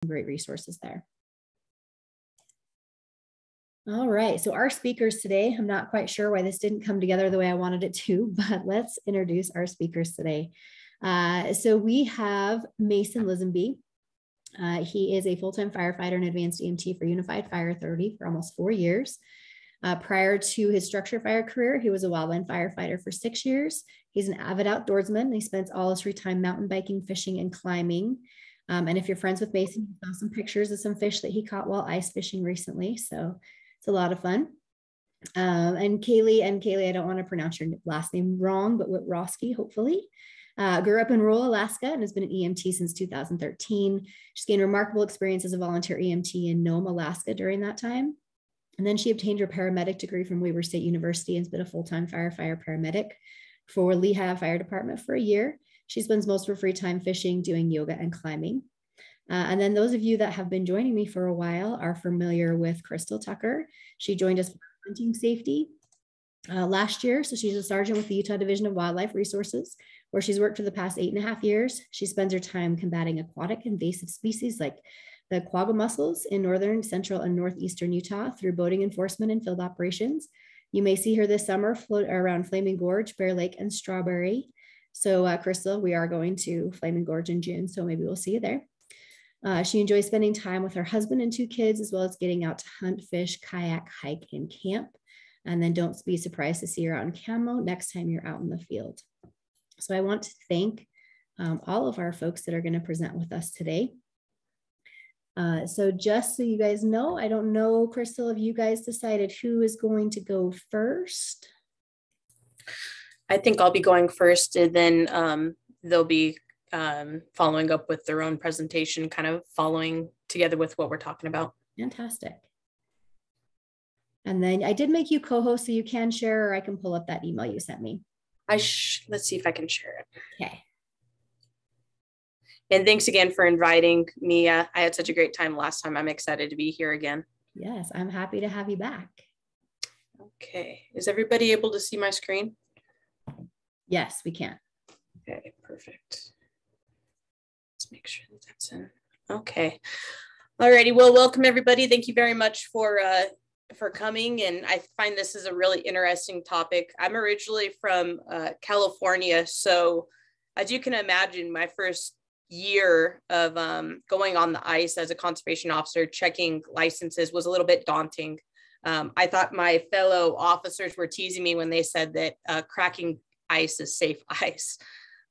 great resources there. All right, so our speakers today, I'm not quite sure why this didn't come together the way I wanted it to, but let's introduce our speakers today. So we have Mason Lisenby. He is a full-time firefighter and advanced EMT for Unified Fire Authority for almost 4 years. Prior to his structure fire career, he was a wildland firefighter for 6 years. He's an avid outdoorsman. He spends all his free time mountain biking, fishing, and climbing. And if you're friends with Mason, you saw some pictures of some fish that he caught while ice fishing recently. So it's a lot of fun. And Kaylee, I don't want to pronounce your last name wrong, but Witrowski, hopefully. Grew up in rural Alaska and has been an EMT since 2013. She's gained remarkable experience as a volunteer EMT in Nome, Alaska during that time. And then she obtained her paramedic degree from Weber State University and has been a full-time firefighter paramedic for Lehigh Fire Department for a year. She spends most of her free time fishing, doing yoga, and climbing. And then those of you that have been joining me for a while are familiar with Crystal Tucker. She joined us for hunting safety last year. So she's a sergeant with the Utah Division of Wildlife Resources, where she's worked for the past 8.5 years. She spends her time combating aquatic invasive species like the quagga mussels in northern, central, and northeastern Utah through boating enforcement and field operations. You may see her this summer float around Flaming Gorge, Bear Lake, and Strawberry. So Crystal, we are going to Flaming Gorge in June, so maybe we'll see you there. She enjoys spending time with her husband and 2 kids, as well as getting out to hunt, fish, kayak, hike, and camp. And then don't be surprised to see her out in camo next time you're out in the field. So I want to thank all of our folks that are going to present with us today. So just so you guys know, I don't know, Crystal, if you guys decided who is going to go first. I think I'll be going first, and then they'll be following up with their own presentation, kind of following together with what we're talking about. Fantastic. And then I did make you co-host, so you can share, or I can pull up that email you sent me. Let's see if I can share it. Okay. And thanks again for inviting me. I had such a great time last time. I'm excited to be here again. Yes, I'm happy to have you back. Okay. Is everybody able to see my screen? Yes, we can. Okay, perfect. Let's make sure that that's in. Okay. Alrighty. Well, welcome everybody. Thank you very much for coming. And I find this is a really interesting topic. I'm originally from California. So as you can imagine, my first year of going on the ice as a conservation officer, checking licenses was a little bit daunting. I thought my fellow officers were teasing me when they said that cracking ice is safe ice.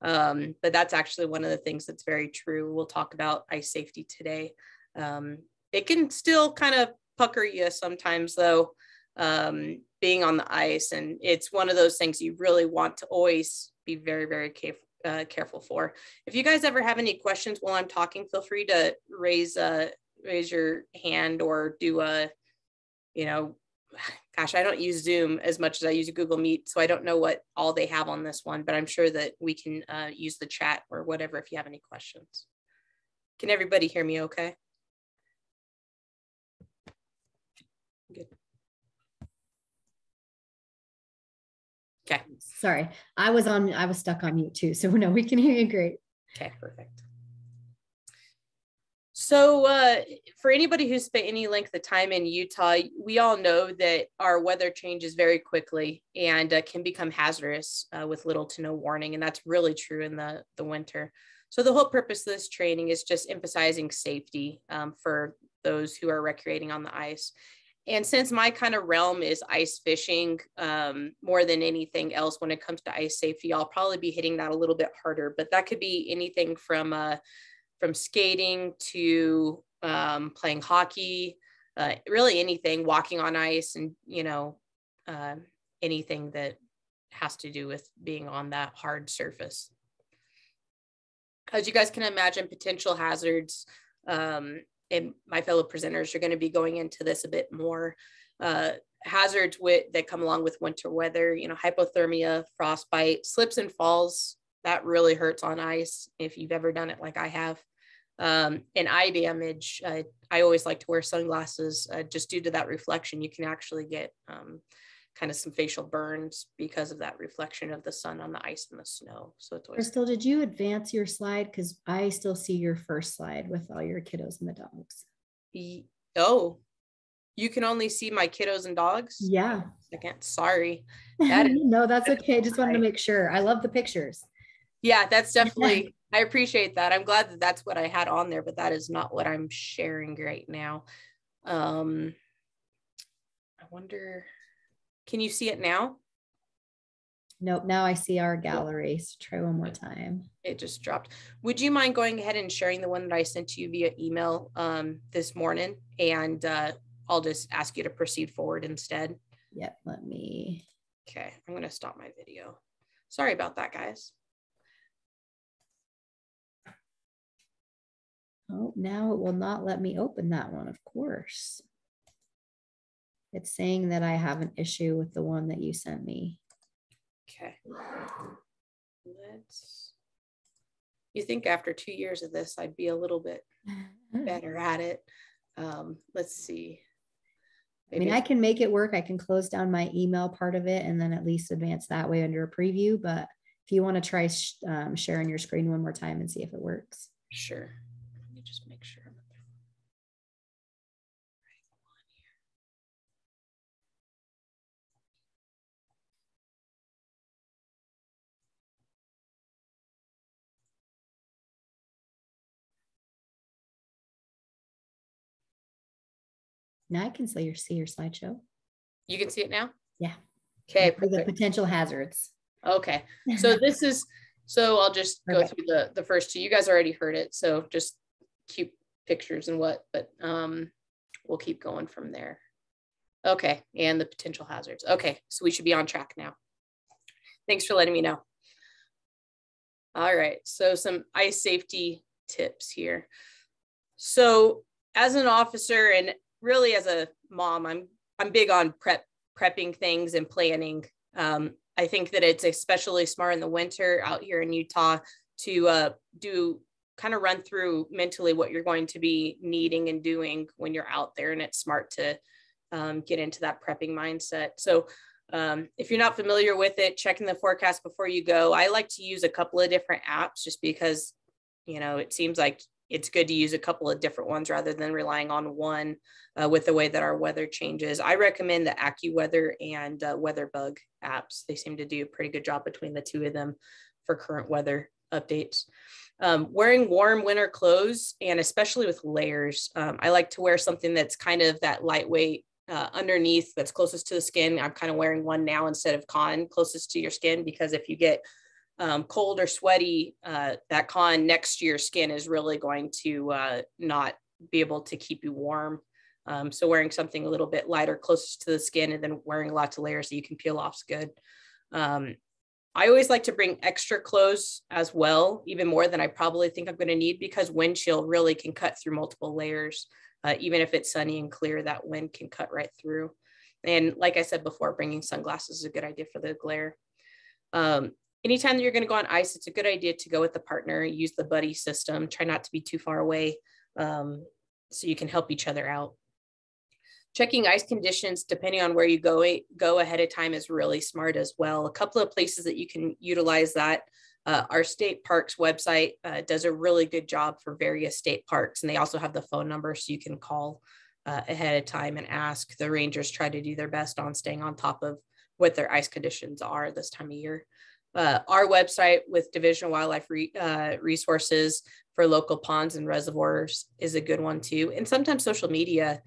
But that's actually one of the things that's very true. We'll talk about ice safety today. It can still kind of pucker you sometimes though, being on the ice. And it's one of those things you really want to always be very, very careful for. If you guys ever have any questions while I'm talking, feel free to raise your hand or do gosh, I don't use Zoom as much as I use Google Meet, so I don't know what all they have on this one, but I'm sure that we can use the chat or whatever if you have any questions. Can everybody hear me okay? Good. Okay. Sorry, I was stuck on mute too. So no, we can hear you great. Okay, perfect. So for anybody who's spent any length of time in Utah, we all know that our weather changes very quickly and can become hazardous with little to no warning. And that's really true in the winter. So the whole purpose of this training is just emphasizing safety for those who are recreating on the ice. And since my kind of realm is ice fishing more than anything else when it comes to ice safety, I'll probably be hitting that a little bit harder, but that could be anything from skating to playing hockey, really anything, walking on ice, and, anything that has to do with being on that hard surface. As you guys can imagine, potential hazards, and my fellow presenters are going to be going into this a bit more. Hazards that come along with winter weather, hypothermia, frostbite, slips and falls. That really hurts on ice if you've ever done it like I have. And eye damage. I always like to wear sunglasses just due to that reflection. You can actually get kind of some facial burns because of that reflection of the sun on the ice and the snow. So it's always Crystal, did you advance your slide? Because I still see your first slide with all your kiddos and the dogs. Oh, you can only see my kiddos and dogs? Yeah. Second, sorry. No, that's okay. Just wanted to make sure. I love the pictures. Yeah, that's definitely, I appreciate that. I'm glad that that's what I had on there, but that is not what I'm sharing right now. I wonder, can you see it now? Nope. Now I see our gallery. So try one more time. It just dropped. Would you mind going ahead and sharing the one that I sent to you via email this morning? And I'll just ask you to proceed forward instead. Yep. Let me. Okay. I'm going to stop my video. Sorry about that, guys. Oh, now it will not let me open that one, of course. It's saying that I have an issue with the one that you sent me. Okay. You think after 2 years of this, I'd be a little bit better at it. Let's see. Maybe. I mean, I can make it work. I can close down my email part of it and then at least advance that way under a preview. But if you want to try sharing your screen one more time and see if it works. Sure. Let me just make sure. Now I can see your slideshow. You can see it now? Yeah. Okay. The potential hazards. Okay. So this is, so I'll just go through the first two. You guys already heard it. So just cute pictures and what, but we'll keep going from there. Okay. And the potential hazards. Okay. So we should be on track now. Thanks for letting me know. All right. So some ice safety tips here. So as an officer and really as a mom, I'm big on prepping things and planning. I think that it's especially smart in the winter out here in Utah to do kind of run through mentally what you're going to be needing and doing when you're out there. And it's smart to get into that prepping mindset. So if you're not familiar with it, checking the forecast before you go. I like to use a couple of different apps just because, you know, it seems like it's good to use a couple of different ones rather than relying on one with the way that our weather changes. I recommend the AccuWeather and WeatherBug apps. They seem to do a pretty good job between the two of them for current weather updates. Wearing warm winter clothes, and especially with layers. I like to wear something that's kind of that lightweight underneath that's closest to the skin. I'm kind of wearing one now instead of cotton closest to your skin, because if you get cold or sweaty, that con next to your skin is really going to not be able to keep you warm. So wearing something a little bit lighter closest to the skin and then wearing lots of layers that you can peel off is good. I always like to bring extra clothes as well, even more than I probably think I'm going to need, because wind chill really can cut through multiple layers. Even if it's sunny and clear, that wind can cut right through. And like I said before, bringing sunglasses is a good idea for the glare. Anytime that you're going to go on ice, it's a good idea to go with the partner, use the buddy system, try not to be too far away so you can help each other out. Checking ice conditions, depending on where you go ahead of time is really smart as well. A couple of places that you can utilize that. Our state parks website does a really good job for various state parks, and they also have the phone number so you can call ahead of time and ask. The rangers try to do their best on staying on top of what their ice conditions are this time of year. Our website with Division of Wildlife resources for local ponds and reservoirs is a good one too. And sometimes social media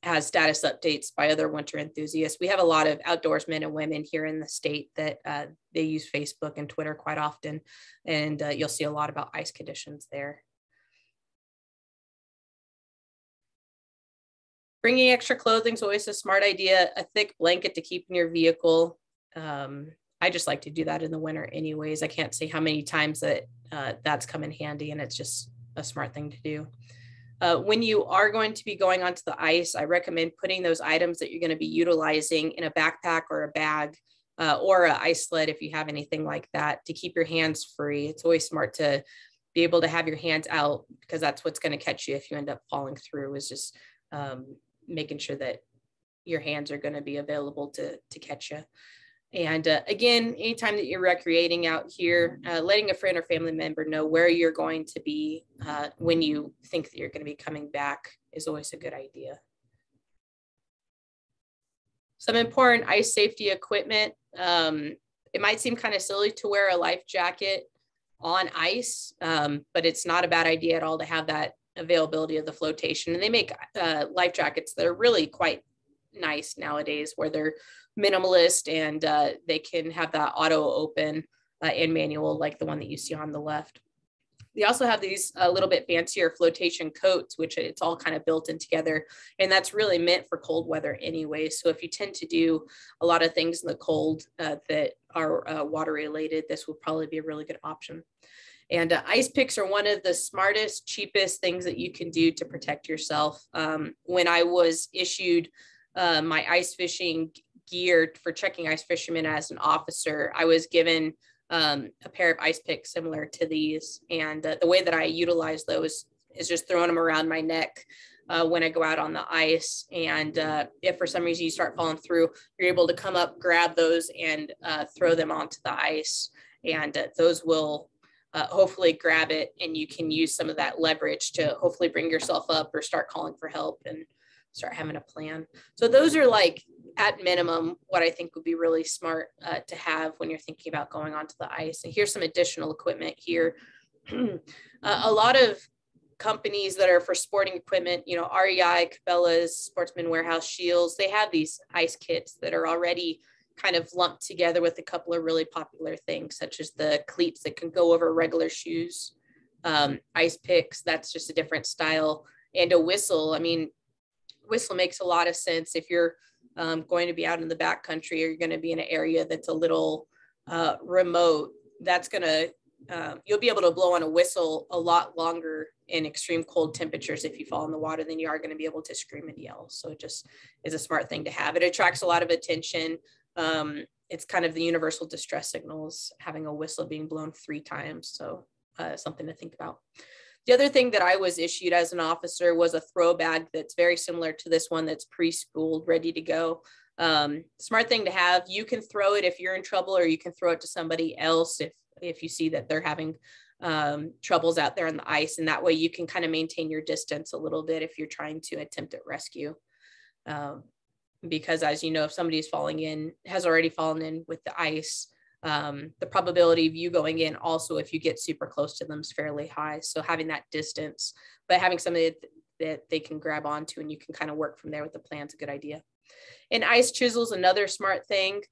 has status updates by other winter enthusiasts. We have a lot of outdoors men and women here in the state that they use Facebook and Twitter quite often. And you'll see a lot about ice conditions there. Bringing extra clothing is always a smart idea. A thick blanket to keep in your vehicle. I just like to do that in the winter anyways. I can't say how many times that that's come in handy, and it's just a smart thing to do. When you are going to be going onto the ice, I recommend putting those items that you're going to be utilizing in a backpack or a bag or an ice sled if you have anything like that, to keep your hands free. It's always smart to be able to have your hands out, because that's what's going to catch you if you end up falling through, is just making sure that your hands are going to be available to catch you. And again, anytime that you're recreating out here, letting a friend or family member know where you're going to be when you think that you're going to be coming back is always a good idea. Some important ice safety equipment. It might seem kind of silly to wear a life jacket on ice, but it's not a bad idea at all to have that availability of the flotation. And they make life jackets that are really quite nice nowadays, where they're minimalist and they can have that auto open and manual like the one that you see on the left. They also have these a little bit fancier flotation coats, which it's all kind of built in together. And that's really meant for cold weather anyway. So if you tend to do a lot of things in the cold that are water related, this will probably be a really good option. And ice picks are one of the smartest, cheapest things that you can do to protect yourself. When I was issued my ice fishing gear for checking ice fishermen as an officer, I was given a pair of ice picks similar to these. And the way that I utilize those is just throwing them around my neck when I go out on the ice. And if for some reason you start falling through, you're able to come up, grab those and throw them onto the ice. And those will hopefully grab it, and you can use some of that leverage to hopefully bring yourself up or start calling for help and start having a plan. So those are like at minimum what I think would be really smart to have when you're thinking about going onto the ice. And here's some additional equipment here. A lot of companies that are for sporting equipment, you know, REI, Cabela's, Sportsman Warehouse, Shields, they have these ice kits that are already kind of lumped together with a couple of really popular things, such as the cleats that can go over regular shoes, ice picks, that's just a different style, and a whistle. I mean, whistle makes a lot of sense if you're going to be out in the backcountry, or you're going to be in an area that's a little remote. That's going to, you'll be able to blow on a whistle a lot longer in extreme cold temperatures if you fall in the water than you are going to be able to scream and yell. So it just is a smart thing to have. It attracts a lot of attention. It's kind of the universal distress signals, having a whistle being blown 3 times. So something to think about. The other thing that I was issued as an officer was a throw bag that's very similar to this one, that's pre-spooled, ready to go. Smart thing to have. You can throw it if you're in trouble, or you can throw it to somebody else if you see that they're having troubles out there on the ice. And that way you can kind of maintain your distance a little bit if you're trying to attempt at rescue. Because as you know, if somebody's has already fallen in with the ice, the probability of you going in also, if you get super close to them, is fairly high. So having that distance, but having somebody that they can grab onto and you can kind of work from there with the plan is a good idea. And ice chisels, another smart thing.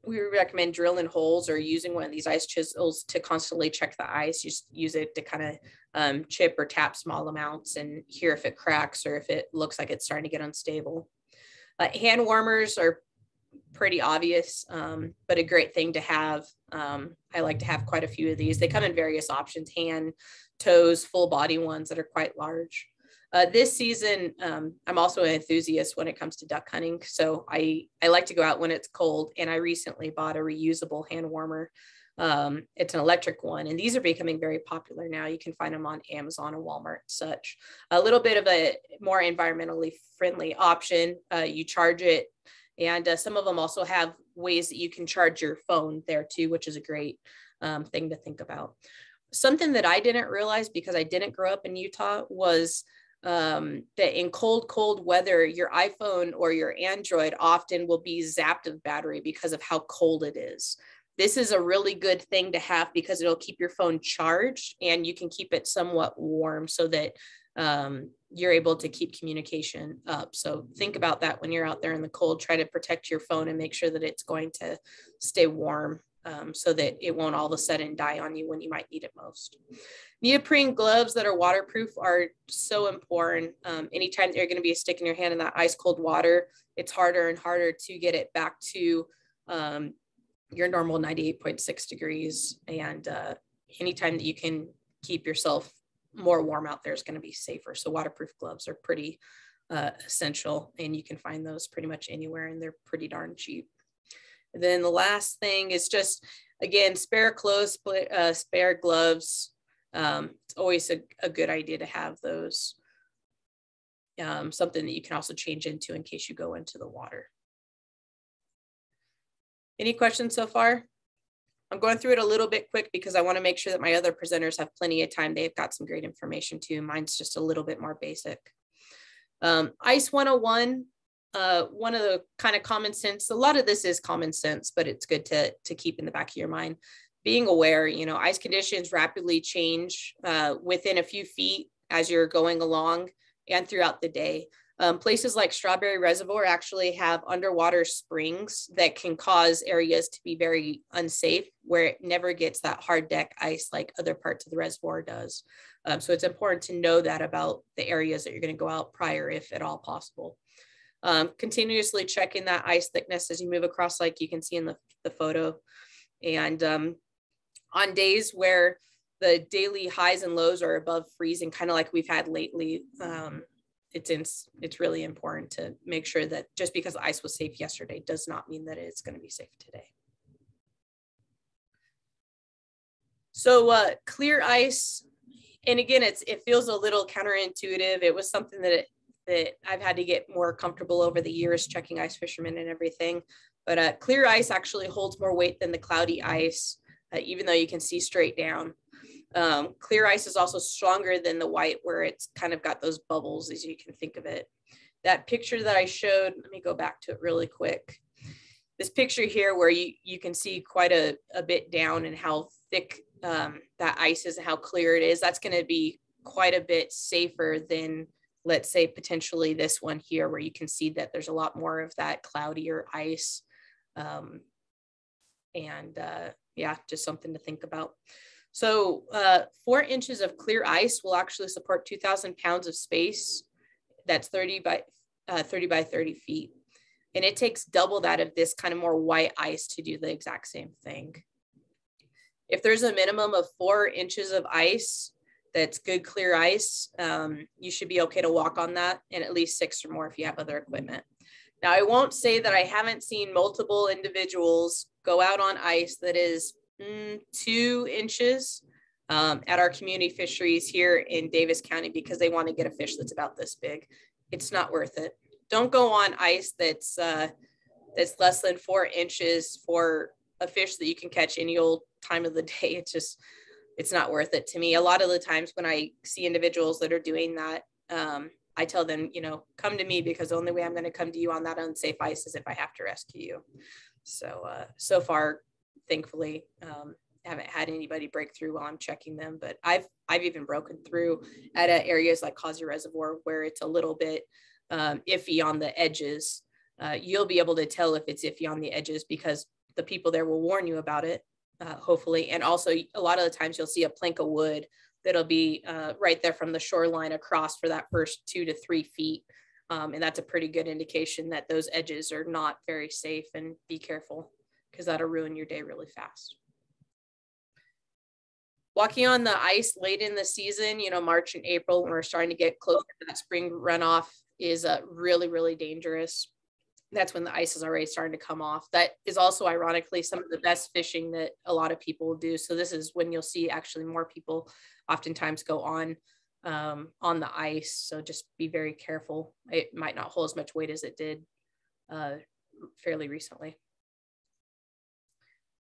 We recommend drilling holes or using one of these ice chisels to constantly check the ice. Just use it to kind of chip or tap small amounts and hear if it cracks or if it looks like it's starting to get unstable. Hand warmers are pretty obvious, but a great thing to have. I like to have quite a few of these. They come in various options: hand, toes, full body ones that are quite large. This season, I'm also an enthusiast when it comes to duck hunting. So I like to go out when it's cold, and I recently bought a reusable hand warmer. It's an electric one, and these are becoming very popular now. You can find them on Amazon and Walmart and such. A little bit of a more environmentally friendly option. You charge it, and some of them also have ways that you can charge your phone there too, which is a great thing to think about. Something that I didn't realize, because I didn't grow up in Utah, was that in cold weather, your iPhone or your Android often will be zapped of battery because of how cold it is. This is a really good thing to have because it'll keep your phone charged and you can keep it somewhat warm so that you're able to keep communication up. So think about that when you're out there in the cold. Try to protect your phone and make sure that it's going to stay warm so that it won't all of a sudden die on you when you might need it most. Neoprene gloves that are waterproof are so important. Anytime that you're going to be sticking your hand in that ice cold water, it's harder and harder to get it back to your normal 98.6 degrees. And anytime that you can keep yourself more warm out there is going to be safer. So waterproof gloves are pretty essential, and you can find those pretty much anywhere, and they're pretty darn cheap. And then the last thing is just, again, spare clothes, spare gloves. It's always a good idea to have those. something that you can also change into in case you go into the water. Any questions so far? I'm going through it a little bit quick because I want to make sure that my other presenters have plenty of time. They've got some great information too. Mine's just a little bit more basic. Ice 101, one of the kind of common sense, a lot of this is common sense, but it's good to keep in the back of your mind. Being aware, you know, ice conditions rapidly change within a few feet as you're going along and throughout the day. Places like Strawberry Reservoir actually have underwater springs that can cause areas to be very unsafe, where it never gets that hard deck ice like other parts of the reservoir does. So it's important to know that about the areas that you're going to go out prior, if at all possible. Continuously checking that ice thickness as you move across, like you can see in the photo. And on days where the daily highs and lows are above freezing, kind of like we've had lately, it's really important to make sure that just because the ice was safe yesterday does not mean that it's going to be safe today. So clear ice, and again, it feels a little counterintuitive. It was something that I've had to get more comfortable over the years, checking ice fishermen and everything. But clear ice actually holds more weight than the cloudy ice, even though you can see straight down. Clear ice is also stronger than the white, where it's kind of got those bubbles, as you can think of it. That picture that I showed, let me go back to it really quick. This picture here where you can see quite a bit down and how thick that ice is and how clear it is, that's going to be quite a bit safer than, let's say, potentially this one here, where you can see that there's a lot more of that cloudier ice. Yeah, just something to think about. So 4 inches of clear ice will actually support 2,000 pounds of space. That's 30 by 30 feet. And it takes double that of this kind of more white ice to do the exact same thing. If there's a minimum of 4 inches of ice, that's good clear ice, you should be okay to walk on that, and at least 6 or more if you have other equipment. Now, I won't say that I haven't seen multiple individuals go out on ice that is 2 inches at our community fisheries here in Davis County because they want to get a fish that's about this big. It's not worth it. Don't go on ice that's less than 4 inches for a fish that you can catch any old time of the day. It's not worth it to me. A lot of the times when I see individuals that are doing that, I tell them, you know, come to me, because the only way I'm going to come to you on that unsafe ice is if I have to rescue you. So far, thankfully, haven't had anybody break through while I'm checking them, but I've even broken through at areas like Causey Reservoir where it's a little bit iffy on the edges. You'll be able to tell if it's iffy on the edges because the people there will warn you about it, hopefully. And also a lot of the times you'll see a plank of wood that'll be right there from the shoreline across for that first 2 to 3 feet. And that's a pretty good indication that those edges are not very safe, and be careful because that'll ruin your day really fast. Walking on the ice late in the season, you know, March and April, when we're starting to get closer to that spring runoff, is really, really dangerous. That's when the ice is already starting to come off. That is also, ironically, some of the best fishing that a lot of people will do. So this is when you'll see actually more people oftentimes go on the ice. So just be very careful. It might not hold as much weight as it did fairly recently.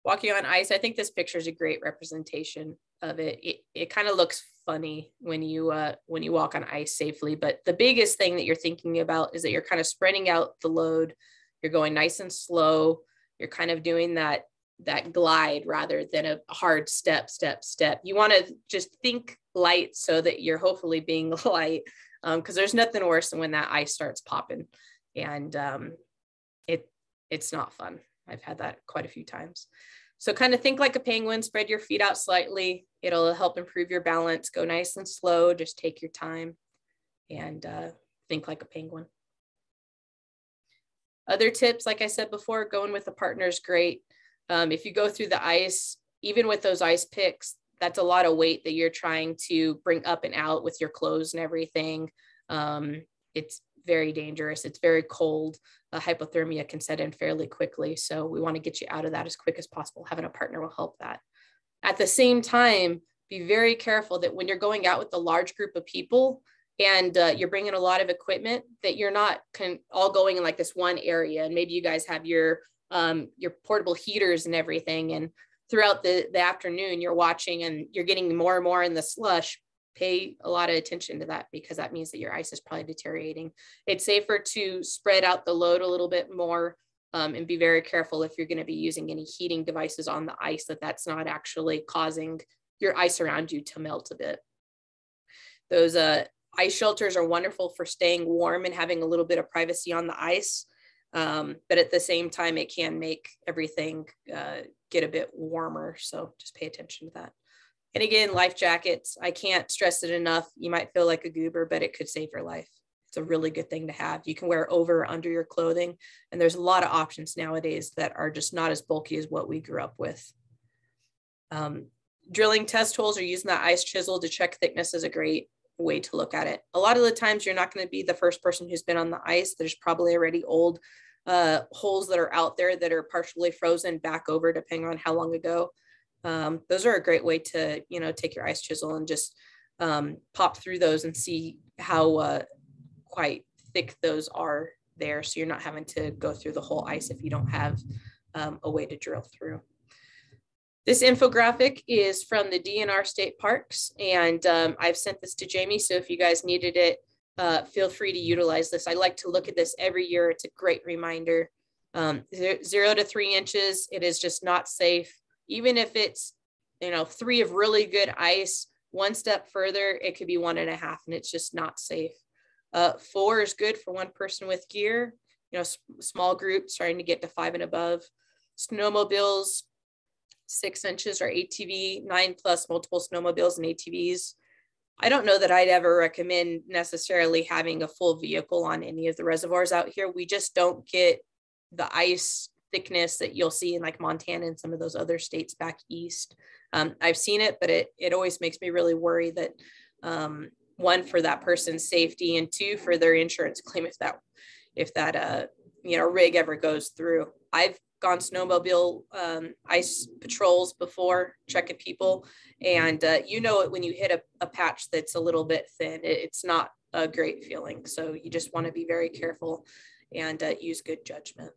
Walking on ice, I think this picture is a great representation of it. It kind of looks funny when you walk on ice safely, but the biggest thing that you're thinking about is that you're kind of spreading out the load. You're going nice and slow. You're kind of doing that glide rather than a hard step. You want to just think light so that you're hopefully being light, because there's nothing worse than when that ice starts popping, and it's not fun. I've had that quite a few times. So kind of think like a penguin, spread your feet out slightly. It'll help improve your balance. Go nice and slow, just take your time, and think like a penguin. Other tips, like I said before, going with a partner is great. If you go through the ice, even with those ice picks, that's a lot of weight that you're trying to bring up and out with your clothes and everything. It's very dangerous. It's very cold. Hypothermia can set in fairly quickly. So we want to get you out of that as quick as possible. Having a partner will help that. At the same time, be very careful that when you're going out with a large group of people, and you're bringing a lot of equipment, that you're not all going in like this one area. And maybe you guys have your portable heaters and everything. And throughout the afternoon, you're watching and you're getting more and more in the slush. Pay a lot of attention to that, because that means that your ice is probably deteriorating. It's safer to spread out the load a little bit more, and be very careful if you're going to be using any heating devices on the ice, that's not actually causing your ice around you to melt a bit. Those ice shelters are wonderful for staying warm and having a little bit of privacy on the ice. But at the same time, it can make everything get a bit warmer. So just pay attention to that. And again, life jackets, I can't stress it enough. You might feel like a goober, but it could save your life. It's a really good thing to have. You can wear over or under your clothing. And there's a lot of options nowadays that are just not as bulky as what we grew up with. Drilling test holes or using that ice chisel to check thickness is a great way to look at it. A lot of the times you're not going to be the first person who's been on the ice. There's probably already old holes that are out there that are partially frozen back over, depending on how long ago. Those are a great way to, take your ice chisel and just pop through those and see how quite thick those are there. So you're not having to go through the whole ice if you don't have a way to drill through. This infographic is from the DNR State Parks, and I've sent this to Jamie. So if you guys needed it, feel free to utilize this. I like to look at this every year. It's a great reminder. 0 to 3 inches, it is just not safe. Even if it's, 3 of really good ice, one step further, it could be 1.5, and it's just not safe. 4 is good for one person with gear, small groups starting to get to 5 and above. Snowmobiles, 6 inches or ATV, 9+ multiple snowmobiles and ATVs. I don't know that I'd ever recommend necessarily having a full vehicle on any of the reservoirs out here. We just don't get the ice thickness that you'll see in like Montana and some of those other states back east. I've seen it, but it always makes me really worry that 1, for that person's safety, and 2, for their insurance claim if that rig ever goes through. I've gone snowmobile ice patrols before, checking people, and it when you hit a patch that's a little bit thin. It's not a great feeling. So you just want to be very careful and use good judgment.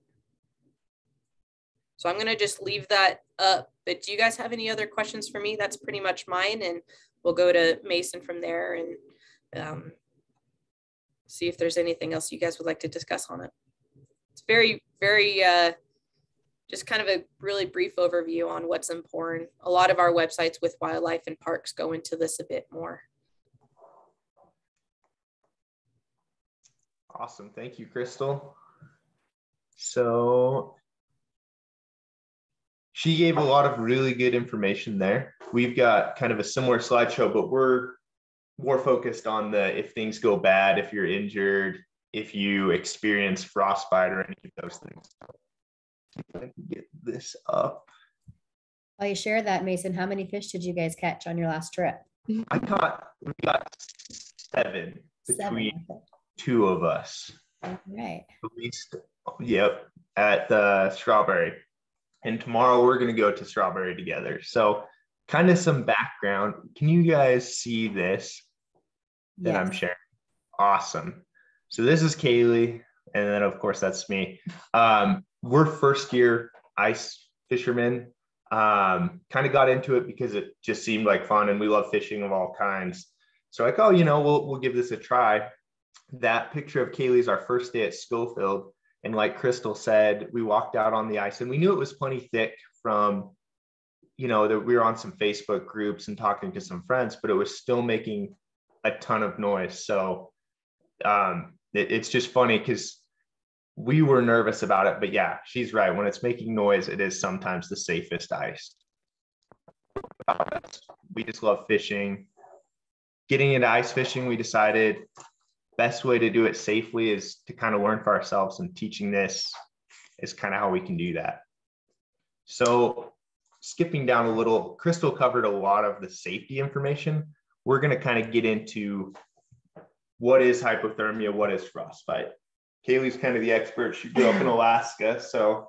So I'm going to just leave that up. But do you guys have any other questions for me? That's pretty much mine, and we'll go to Mason from there and see if there's anything else you guys would like to discuss on it. It's very, very just kind of a really brief overview on what's important. A lot of our websites with wildlife and parks go into this a bit more. Awesome. Thank you, Crystal. So she gave a lot of really good information there. We've got kind of a similar slideshow, but we're more focused on the if things go bad, if you're injured, if you experience frostbite or any of those things. I can get this up. While you share that, Mason, how many fish did you guys catch on your last trip? We got 7 between 2 of us. All right. At least, yep, at the Strawberry. And tomorrow we're going to go to Strawberry together. So kind of some background. Can you guys see this that I'm sharing? Awesome. So this is Kaylee. And then of course that's me. We're first year ice fishermen. Kind of got into it because it just seemed like fun and we love fishing of all kinds. So like, we'll give this a try. That picture of Kaylee's our first day at Schofield. And like Crystal said, we walked out on the ice and we knew it was plenty thick from, that we were on some Facebook groups and talking to some friends, but it was still making a ton of noise. So it's just funny because we were nervous about it, but yeah, she's right. When it's making noise, it is sometimes the safest ice. We just love fishing. Getting into ice fishing, we decided best way to do it safely is to kind of learn for ourselves, and teaching this is kind of how we can do that. So skipping down a little, Crystal covered a lot of the safety information. We're going to kind of get into what is hypothermia, what is frostbite. Kaylee's kind of the expert. She grew up in Alaska. So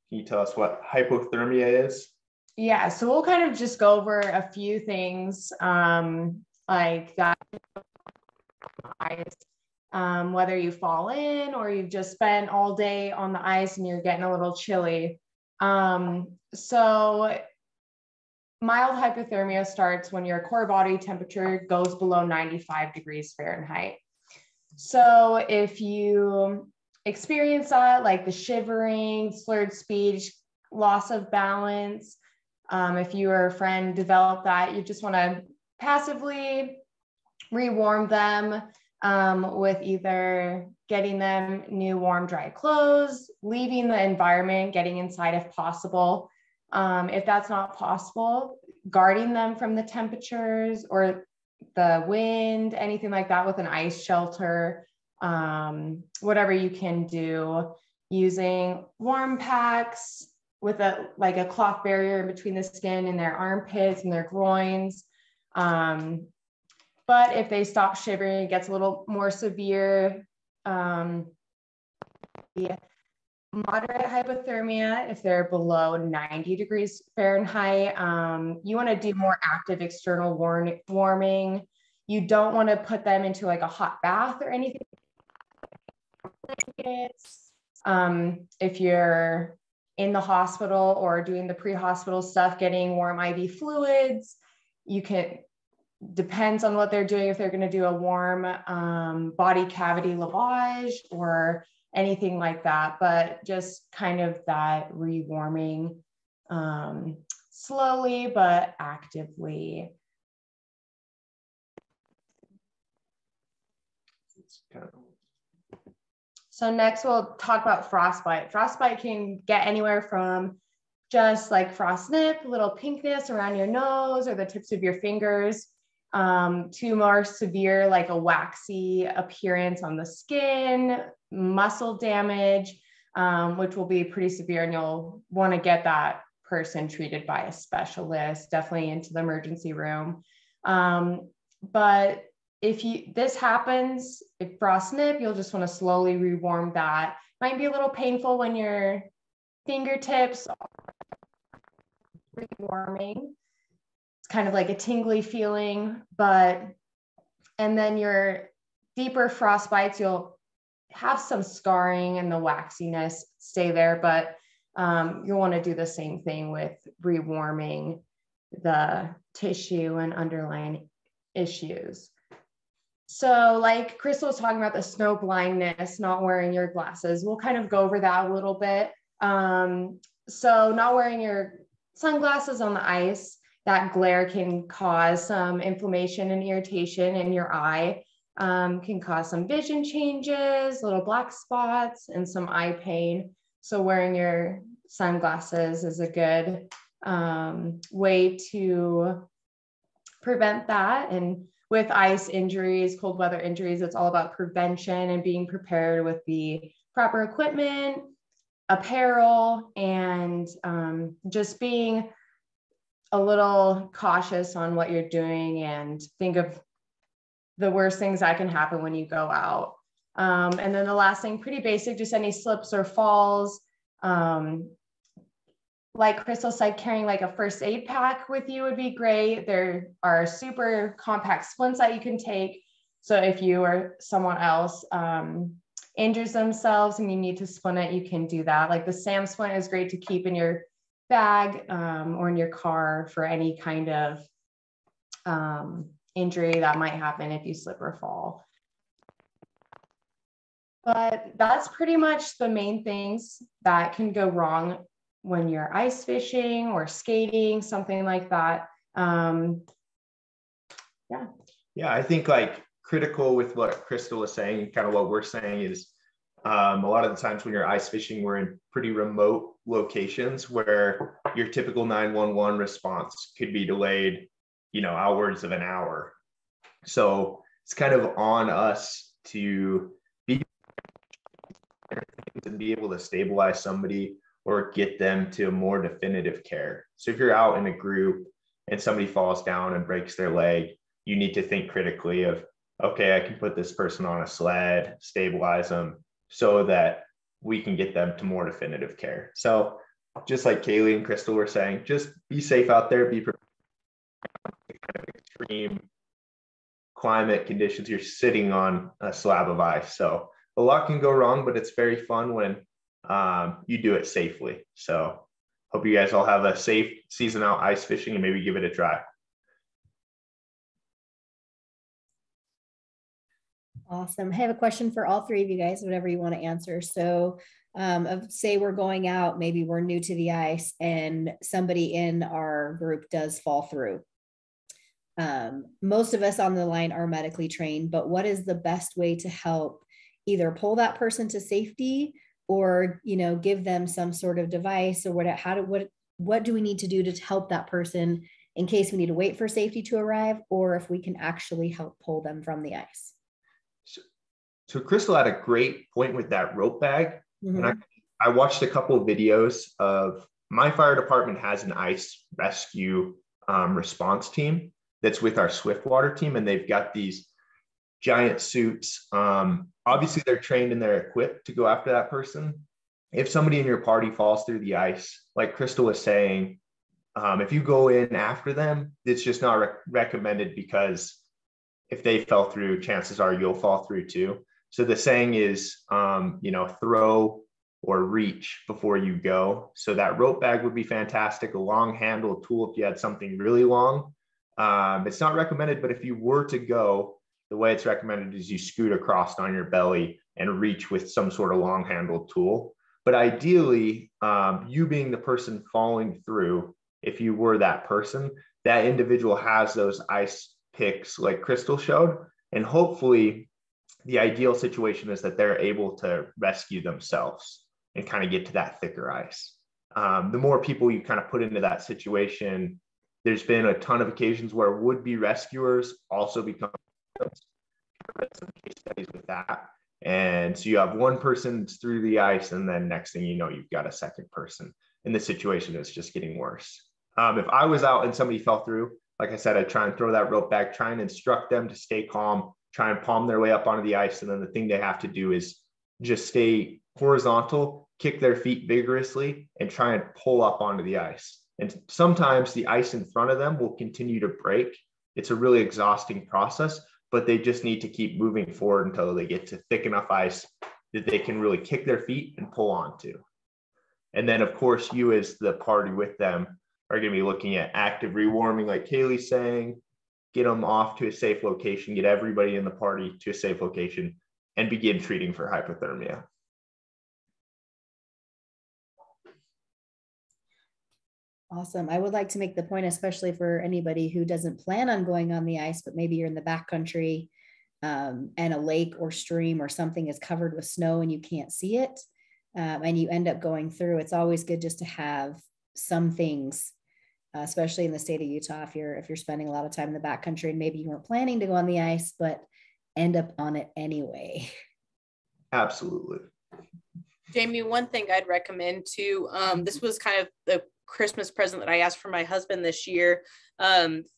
can you tell us what hypothermia is? Yeah, so we'll kind of just go over a few things like that. ice, whether you fall in or you've just spent all day on the ice and you're getting a little chilly. So mild hypothermia starts when your core body temperature goes below 95 degrees Fahrenheit. So if you experience that, like the shivering, slurred speech, loss of balance, if you or a friend develop that, you just want to passively rewarm them with either getting them new warm, dry clothes, leaving the environment, getting inside if possible. If that's not possible, guarding them from the temperatures or the wind, anything like that with an ice shelter, whatever you can do, using warm packs with like a cloth barrier in between the skin and their armpits and their groins. But if they stop shivering, it gets a little more severe. Moderate hypothermia, if they're below 90 degrees Fahrenheit, you want to do more active external warming. You don't want to put them into like a hot bath or anything. If you're in the hospital or doing the pre-hospital stuff, getting warm IV fluids, you can, depends on what they're doing, if they're going to do a warm body cavity lavage or anything like that, but just kind of that rewarming slowly but actively. So next we'll talk about frostbite. Frostbite can get anywhere from just like frost nip, little pinkness around your nose or the tips of your fingers, to more severe, like a waxy appearance on the skin, muscle damage, which will be pretty severe, and you'll want to get that person treated by a specialist, definitely into the emergency room. But if this happens, if frost nip, you'll just want to slowly rewarm that. Might be a little painful when your fingertips are rewarming. Kind of like a tingly feeling, and then your deeper frostbites, you'll have some scarring and the waxiness stay there, but you'll want to do the same thing with rewarming the tissue and underlying issues. So like Crystal was talking about the snow blindness, not wearing your glasses, we'll kind of go over that a little bit. So not wearing your sunglasses on the ice, that glare can cause some inflammation and irritation in your eye, can cause some vision changes, little black spots, and some eye pain. So wearing your sunglasses is a good way to prevent that. And with ice injuries, cold weather injuries, it's all about prevention and being prepared with the proper equipment, apparel, and just being a little cautious on what you're doing and think of the worst things that can happen when you go out. And then the last thing, pretty basic, just any slips or falls. Like Crystal said, carrying like a first aid pack with you would be great. There are super compact splints that you can take. So if you or someone else injures themselves and you need to splint it, you can do that. Like the SAM splint is great to keep in your bag or in your car for any kind of injury that might happen if you slip or fall. But that's pretty much the main things that can go wrong when you're ice fishing or skating, something like that. Yeah, I think like critical with what Crystal was saying, kind of what we're saying is a lot of the times when you're ice fishing, we're in pretty remote locations where your typical 911 response could be delayed, outwards of an hour. So it's kind of on us to be able to stabilize somebody or get them to a more definitive care. So if you're out in a group and somebody falls down and breaks their leg, you need to think critically of, okay, I can put this person on a sled, stabilize them so that we can get them to more definitive care. So just like Kaylee and Crystal were saying, just be safe out there, be prepared for kind of extreme climate conditions, you're sitting on a slab of ice. So a lot can go wrong, but it's very fun when you do it safely. So hope you guys all have a safe season out ice fishing and maybe give it a try. Awesome. I have a question for all three of you guys, whatever you want to answer. So say we're going out, maybe we're new to the ice and somebody in our group does fall through. Most of us on the line are medically trained, but what is the best way to help either pull that person to safety or, you know, give them some sort of device or what do we need to do to help that person in case we need to wait for safety to arrive, or if we can actually help pull them from the ice? So Crystal had a great point with that rope bag. Mm-hmm. And I watched a couple of videos of my fire department has an ice rescue response team that's with our Swiftwater team. And they've got these giant suits. Obviously they're trained and they're equipped to go after that person. If somebody in your party falls through the ice, like Crystal was saying, if you go in after them, it's just not recommended, because if they fell through, chances are you'll fall through too. So the saying is, throw or reach before you go. So that rope bag would be fantastic. A long handled tool if you had something really long. It's not recommended, but if you were to go, the way it's recommended is you scoot across on your belly and reach with some sort of long handled tool. But ideally, you being the person falling through, if you were that person, that individual has those ice picks like Crystal showed. And hopefully the ideal situation is that they're able to rescue themselves and kind of get to that thicker ice. The more people you kind of put into that situation, there's been a ton of occasions where would-be rescuers also become some case studies with that. And so you have one person through the ice, and then next thing you know, you've got a second person, and the situation is just getting worse. If I was out and somebody fell through, like I said, I'd try and throw that rope back, try and instruct them to stay calm, try and palm their way up onto the ice. And then the thing they have to do is just stay horizontal, kick their feet vigorously, and try and pull up onto the ice. And sometimes the ice in front of them will continue to break. It's a really exhausting process, but they just need to keep moving forward until they get to thick enough ice that they can really kick their feet and pull onto. And then, of course, you as the party with them are going to be looking at active rewarming, like Kaylee's saying, get them off to a safe location, get everybody in the party to a safe location, and begin treating for hypothermia. Awesome. I would like to make the point, especially for anybody who doesn't plan on going on the ice, but maybe you're in the backcountry and a lake or stream or something is covered with snow and you can't see it, and you end up going through. It's always good just to have some things, especially in the state of Utah, if you're spending a lot of time in the backcountry and maybe you weren't planning to go on the ice, but end up on it anyway. Absolutely. Jamie, one thing I'd recommend too, this was kind of the Christmas present that I asked for my husband this year,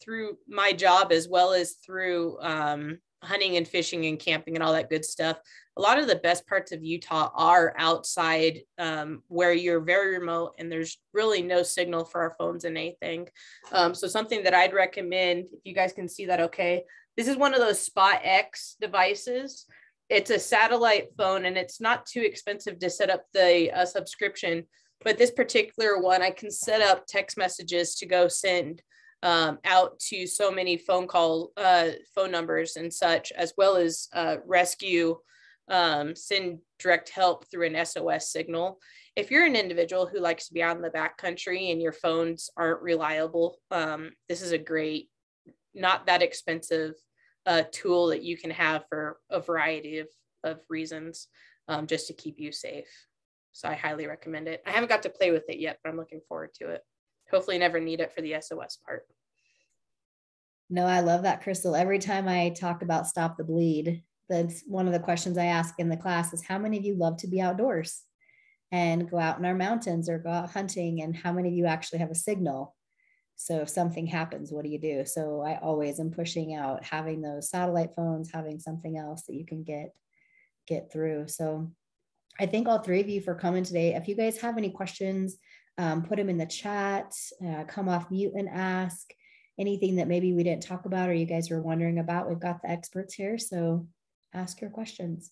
through my job as well as through hunting and fishing and camping and all that good stuff. A lot of the best parts of Utah are outside, where you're very remote and there's really no signal for our phones and anything. So something that I'd recommend, if you guys can see that okay, this is one of those Spot X devices. It's a satellite phone and it's not too expensive to set up the subscription. But this particular one, I can set up text messages to go send out to so many phone numbers and such, as well as rescue, send direct help through an SOS signal. If you're an individual who likes to be out in the backcountry and your phones aren't reliable, this is a great, not that expensive tool that you can have for a variety of reasons, just to keep you safe. So I highly recommend it. I haven't got to play with it yet, but I'm looking forward to it. Hopefully never need it for the SOS part. No, I love that, Crystal. Every time I talk about Stop the Bleed, that's one of the questions I ask in the class is, how many of you love to be outdoors and go out in our mountains or go out hunting? And how many of you actually have a signal? So if something happens, what do you do? So I always am pushing out having those satellite phones, having something else that you can get through. So I thank all three of you for coming today. If you guys have any questions, put them in the chat, come off mute and ask. anything that maybe we didn't talk about or you guys were wondering about, we've got the experts here. So ask your questions.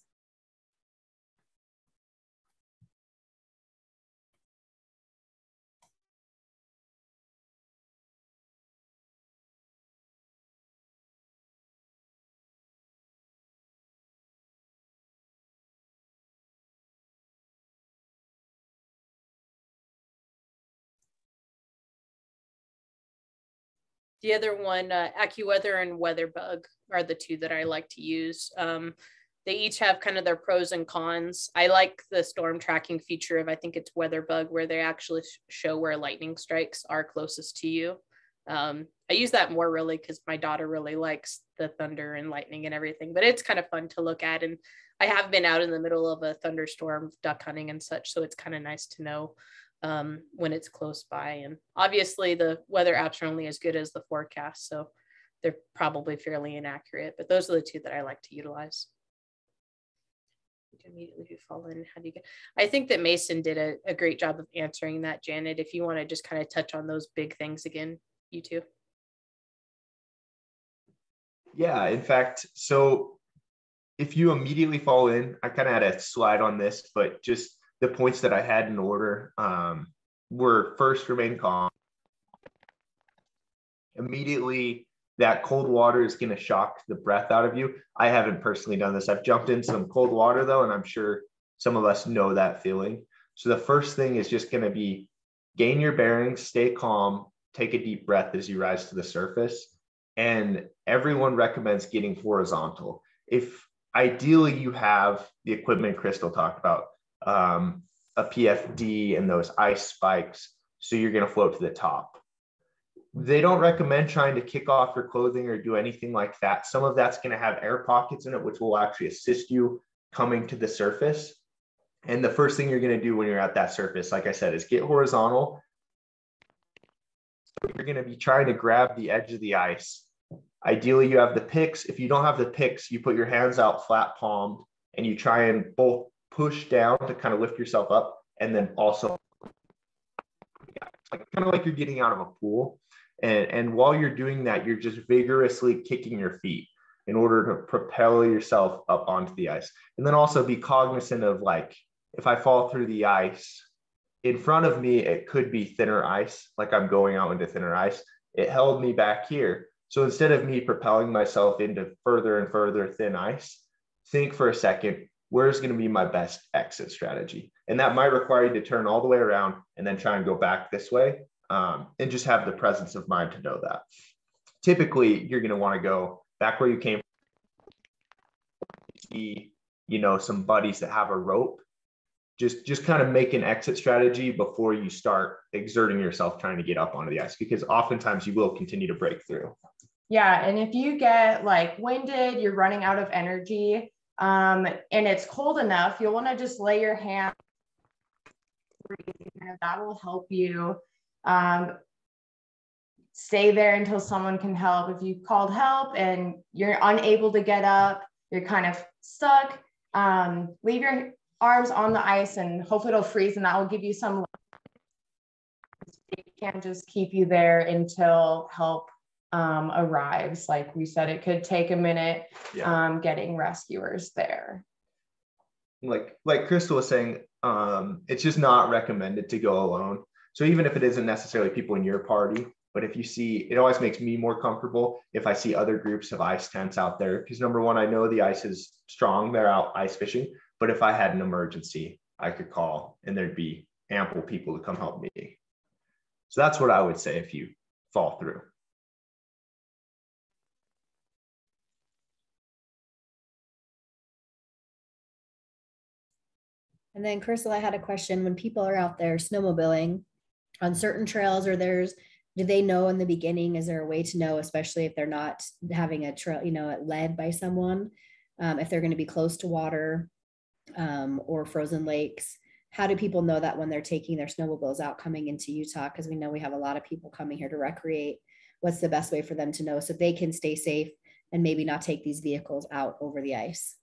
The other one, AccuWeather and WeatherBug are the two that I like to use. They each have kind of their pros and cons. I like the storm tracking feature of, I think it's WeatherBug, where they actually show where lightning strikes are closest to you. I use that more really because my daughter really likes the thunder and lightning and everything, but it's kind of fun to look at. And I have been out in the middle of a thunderstorm, duck hunting and such, so it's kind of nice to know when it's close by. And obviously the weather apps are only as good as the forecast, so they're probably fairly inaccurate, but those are the two that I like to utilize. Immediately who fall in, how do you get? I think that Mason did a great job of answering that. Janet, if you want to just kind of touch on those big things again, you too. Yeah, in fact, so if you immediately fall in, I kind of had a slide on this, but just the points that I had in order were: first, remain calm. Immediately, that cold water is going to shock the breath out of you. I haven't personally done this. I've jumped in some cold water though, and I'm sure some of us know that feeling. So the first thing is just going to be gain your bearings, stay calm, take a deep breath as you rise to the surface. And everyone recommends getting horizontal. If ideally you have the equipment Crystal talked about, a PFD and those ice spikes, so you're going to float to the top. They don't recommend trying to kick off your clothing or do anything like that. Some of that's going to have air pockets in it, which will actually assist you coming to the surface. And the first thing you're going to do when you're at that surface, like I said, is get horizontal. So you're going to be trying to grab the edge of the ice. Ideally, you have the picks. If you don't have the picks, you put your hands out flat palmed and you try and both push down to kind of lift yourself up, and then also kind of like you're getting out of a pool. And while you're doing that, you're just vigorously kicking your feet in order to propel yourself up onto the ice. And then also be cognizant of, like, if I fall through the ice, in front of me, it could be thinner ice, like I'm going out into thinner ice. It held me back here. So instead of me propelling myself into further and further thin ice, think for a second, where's going to be my best exit strategy? And that might require you to turn all the way around and then try and go back this way. And just have the presence of mind to know that. Typically, you're going to want to go back where you came from. See, some buddies that have a rope. Just kind of make an exit strategy before you start exerting yourself trying to get up onto the ice, because oftentimes you will continue to break through. Yeah, and if you get like winded, you're running out of energy, and it's cold enough, you'll want to just lay your hand. That will help you stay there until someone can help. If you've called help and you're unable to get up, you're kind of stuck, leave your arms on the ice and hopefully it'll freeze, and that will give you some. It can't just keep you there until help arrives. Like we said, it could take a minute getting rescuers there. Like Crystal was saying, it's just not recommended to go alone. So even if it isn't necessarily people in your party, but if you see, it always makes me more comfortable if I see other groups of ice tents out there, because number one, I know the ice is strong, they're out ice fishing, but if I had an emergency, I could call and there'd be ample people to come help me. So that's what I would say if you fall through. And then Crystal, I had a question. When people are out there snowmobiling on certain trails, or do they know in the beginning, is there a way to know, especially if they're not having a trail, led by someone, if they're going to be close to water or frozen lakes? How do people know that when they're taking their snowmobiles out coming into Utah? Because we know we have a lot of people coming here to recreate. What's the best way for them to know so they can stay safe and maybe not take these vehicles out over the ice?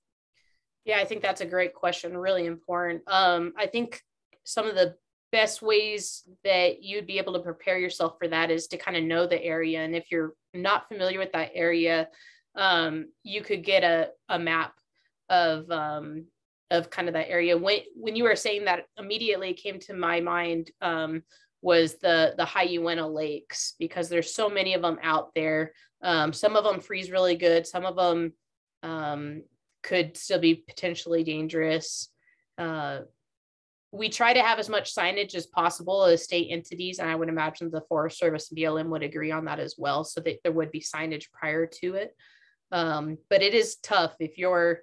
Yeah, I think that's a great question. Really important. I think some of the best ways that you'd be able to prepare yourself for that is to kind of know the area. And if you're not familiar with that area, you could get a map of kind of that area. When you were saying that, immediately came to my mind was the Hyena lakes, because there's so many of them out there. Some of them freeze really good. Some of them could still be potentially dangerous. We try to have as much signage as possible as state entities, and I would imagine the Forest Service and BLM would agree on that as well, so that there would be signage prior to it. But it is tough if you're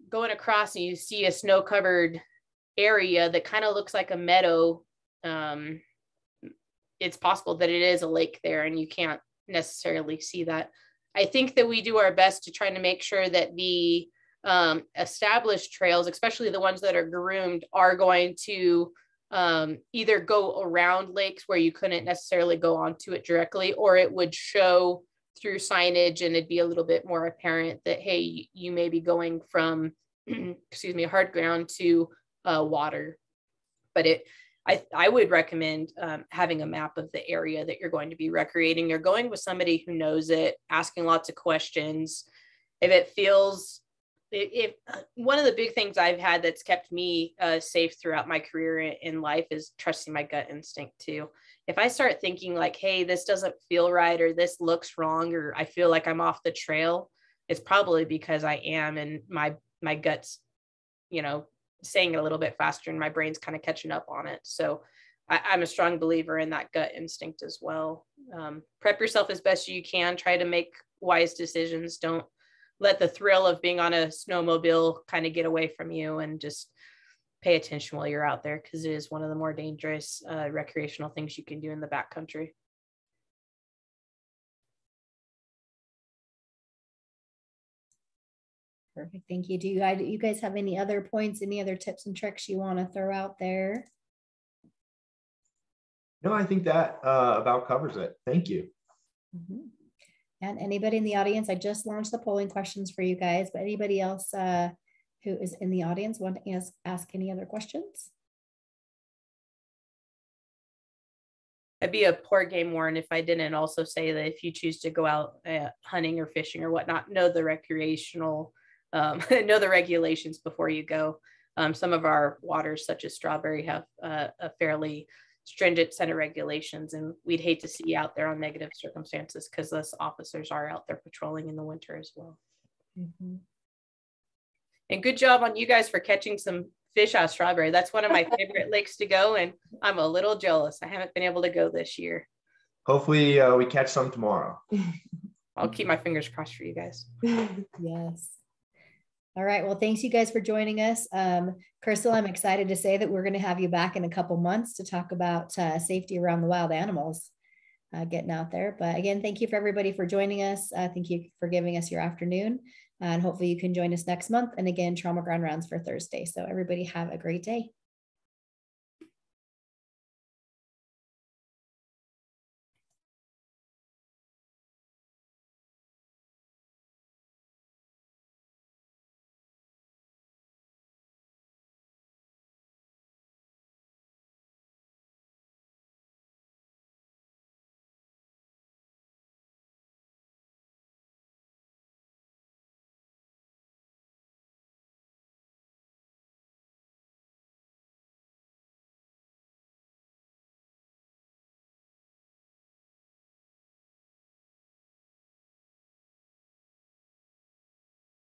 going across and you see a snow-covered area that kind of looks like a meadow. It's possible that it is a lake there, and you can't necessarily see that. I think that we do our best to try to make sure that the established trails, especially the ones that are groomed, are going to either go around lakes where you couldn't necessarily go onto it directly, or it would show through signage and it'd be a little bit more apparent that, hey, you may be going from excuse me, hard ground to water. But I would recommend having a map of the area that you're going to be recreating. You're going with somebody who knows it, asking lots of questions. If one of the big things I've had that's kept me safe throughout my career in life is trusting my gut instinct too. If I start thinking like, hey, this doesn't feel right, or this looks wrong, or I feel like I'm off the trail, it's probably because I am, and my gut's, saying it a little bit faster and my brain's kind of catching up on it. So I'm a strong believer in that gut instinct as well. Prep yourself as best you can. Try to make wise decisions. Don't let the thrill of being on a snowmobile kind of get away from you, and just pay attention while you're out there, because it is one of the more dangerous recreational things you can do in the backcountry. Perfect. Thank you. Do you guys have any other points, any other tips and tricks you want to throw out there? No, I think that about covers it. Thank you. Mm-hmm. And anybody in the audience, I just launched the polling questions for you guys, but anybody else who is in the audience want to ask any other questions? I'd be a poor game warden if I didn't also say that if you choose to go out hunting or fishing or whatnot, know the recreational, know the regulations before you go. Some of our waters, such as Strawberry, have a fairly stringent set of regulations, and we'd hate to see you out there on negative circumstances, because those officers are out there patrolling in the winter as well. Mm-hmm. And good job on you guys for catching some fish out of Strawberry. That's one of my favorite lakes to go, and I'm a little jealous. I haven't been able to go this year. Hopefully we catch some tomorrow. I'll keep my fingers crossed for you guys. Yes. All right. Well, thanks you guys for joining us. Crystal, I'm excited to say that we're going to have you back in a couple months to talk about safety around the wild animals getting out there. But again, thank you for everybody for joining us. Thank you for giving us your afternoon, and hopefully you can join us next month. And again, Trauma Ground Rounds for Thursday. So everybody have a great day.